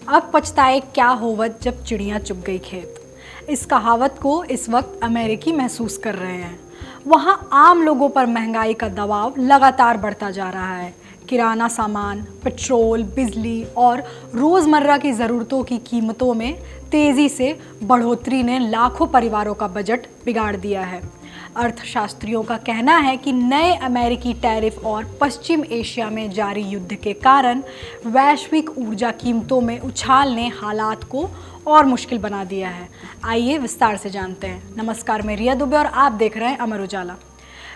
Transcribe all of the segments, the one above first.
अब पछताए क्या होवत जब चिड़िया चुग गई खेत। इस कहावत को इस वक्त अमेरिकी महसूस कर रहे हैं। वहाँ आम लोगों पर महंगाई का दबाव लगातार बढ़ता जा रहा है। किराना सामान, पेट्रोल, बिजली और रोज़मर्रा की ज़रूरतों की कीमतों में तेज़ी से बढ़ोतरी ने लाखों परिवारों का बजट बिगाड़ दिया है। अर्थशास्त्रियों का कहना है कि नए अमेरिकी टैरिफ और पश्चिम एशिया में जारी युद्ध के कारण वैश्विक ऊर्जा कीमतों में उछाल ने हालात को और मुश्किल बना दिया है। आइए विस्तार से जानते हैं। नमस्कार, मैं रिया दुबे और आप देख रहे हैं अमर उजाला।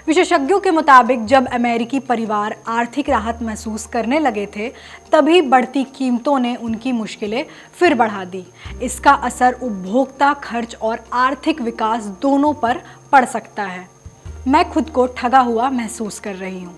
विशेषज्ञों के मुताबिक जब अमेरिकी परिवार आर्थिक राहत महसूस करने लगे थे, तभी बढ़ती कीमतों ने उनकी मुश्किलें फिर बढ़ा दी। इसका असर उपभोक्ता खर्च और आर्थिक विकास दोनों पर पड़ सकता है। मैं खुद को ठगा हुआ महसूस कर रही हूँ।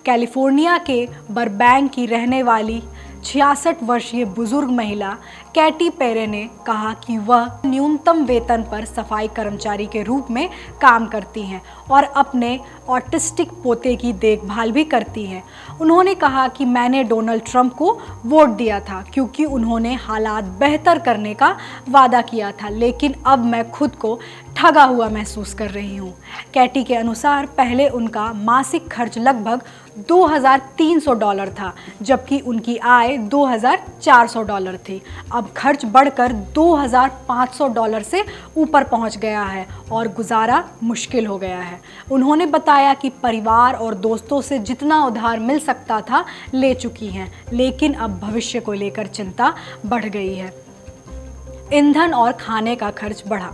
कैलिफोर्निया के बरबैंक की रहने वाली 66 वर्षीय बुजुर्ग महिला कैटी पेरे ने कहा कि वह न्यूनतम वेतन पर सफाई कर्मचारी के रूप में काम करती हैं और अपने ऑटिस्टिक पोते की देखभाल भी करती हैं। उन्होंने कहा कि मैंने डोनाल्ड ट्रंप को वोट दिया था क्योंकि उन्होंने हालात बेहतर करने का वादा किया था, लेकिन अब मैं खुद को ठगा हुआ महसूस कर रही हूँ। कैटी के अनुसार पहले उनका मासिक खर्च लगभग $2,300 था, जबकि उनकी आय $2,400 थी। अब खर्च बढ़कर $2,500 से ऊपर पहुंच गया है और गुजारा मुश्किल हो गया है। उन्होंने बताया कि परिवार और दोस्तों से जितना उधार मिल सकता था ले चुकी हैं, लेकिन अब भविष्य को लेकर चिंता बढ़ गई है। ईंधन और खाने का खर्च बढ़ा।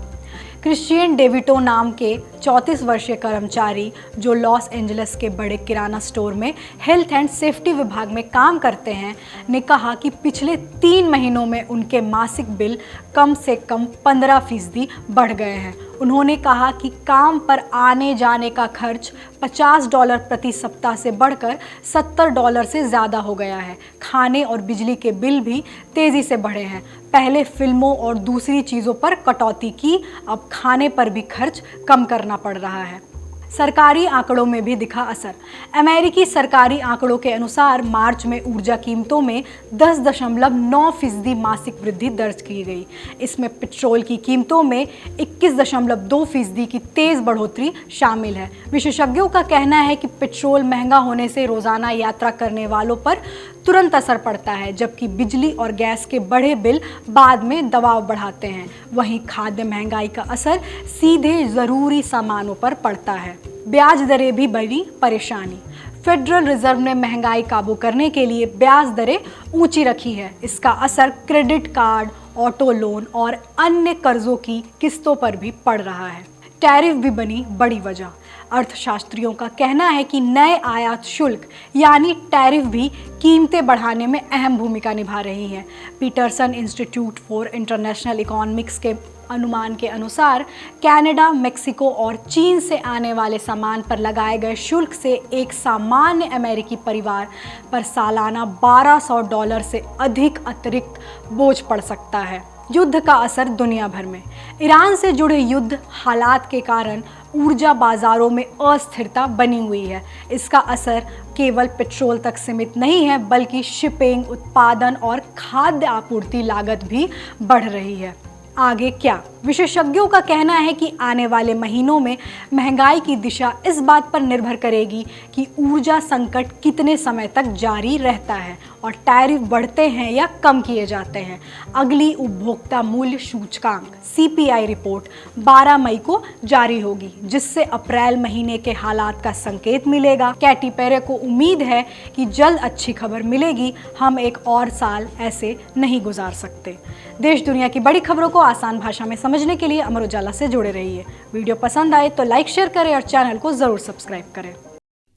क्रिश्चियन डेविटो नाम के 34 वर्षीय कर्मचारी जो लॉस एंजलिस के बड़े किराना स्टोर में हेल्थ एंड सेफ्टी विभाग में काम करते हैं, ने कहा कि पिछले 3 महीनों में उनके मासिक बिल कम से कम 15% बढ़ गए हैं। उन्होंने कहा कि काम पर आने जाने का खर्च $50 प्रति सप्ताह से बढ़कर $70 से ज़्यादा हो गया है। खाने और बिजली के बिल भी तेज़ी से बढ़े हैं। पहले फिल्मों और दूसरी चीज़ों पर कटौती की, अब खाने पर भी खर्च कम करना पड़ रहा है। सरकारी आंकड़ों में भी दिखा असर। अमेरिकी सरकारी आंकड़ों के अनुसार मार्च में ऊर्जा कीमतों में 10.9% मासिक वृद्धि दर्ज की गई। इसमें पेट्रोल की कीमतों में 21.2% की तेज़ बढ़ोतरी शामिल है। विशेषज्ञों का कहना है कि पेट्रोल महंगा होने से रोज़ाना यात्रा करने वालों पर तुरंत असर पड़ता है, जबकि बिजली और गैस के बढ़े बिल बाद में दबाव बढ़ाते हैं। वहीं खाद्य महंगाई का असर सीधे ज़रूरी सामानों पर पड़ता है। ब्याज दरें भी बड़ी परेशानी। फेडरल रिजर्व ने महंगाई काबू करने के लिए ब्याज दरें ऊंची रखी है। इसका असर क्रेडिट कार्ड, ऑटो लोन और अन्य कर्जों की किस्तों पर भी पड़ रहा है। टैरिफ भी बनी बड़ी वजह। अर्थशास्त्रियों का कहना है कि नए आयात शुल्क यानी टैरिफ भी कीमतें बढ़ाने में अहम भूमिका निभा रही हैं। Peterson Institute for International Economics के अनुमान के अनुसार कनाडा, मेक्सिको और चीन से आने वाले सामान पर लगाए गए शुल्क से एक सामान्य अमेरिकी परिवार पर सालाना $1,200 से अधिक अतिरिक्त बोझ पड़ सकता है। युद्ध का असर दुनिया भर में। ईरान से जुड़े युद्ध हालात के कारण ऊर्जा बाजारों में अस्थिरता बनी हुई है। इसका असर केवल पेट्रोल तक सीमित नहीं है, बल्कि शिपिंग, उत्पादन और खाद्य आपूर्ति लागत भी बढ़ रही है। आगे क्या? विशेषज्ञों का कहना है कि आने वाले महीनों में महंगाई की दिशा इस बात पर निर्भर करेगी कि ऊर्जा संकट कितने समय तक जारी रहता है और टैरिफ बढ़ते हैं या कम किए जाते हैं। अगली उपभोक्ता मूल्य सूचकांक CPI रिपोर्ट 12 मई को जारी होगी, जिससे अप्रैल महीने के हालात का संकेत मिलेगा। कैटी पेरे को उम्मीद है कि जल्द अच्छी खबर मिलेगी। हम एक और साल ऐसे नहीं गुजार सकते। देश दुनिया की बड़ी खबरों को आसान भाषा में समझने के लिए अमर उजाला से जुड़े रहिए। वीडियो पसंद आए तो लाइक, शेयर करें और चैनल को जरूर सब्सक्राइब करें।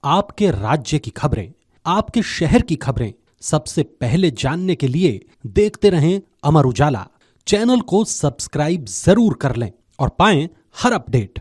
आपके राज्य की खबरें, आपके शहर की खबरें सबसे पहले जानने के लिए देखते रहें अमर उजाला। चैनल को सब्सक्राइब जरूर कर लें और पाएं हर अपडेट।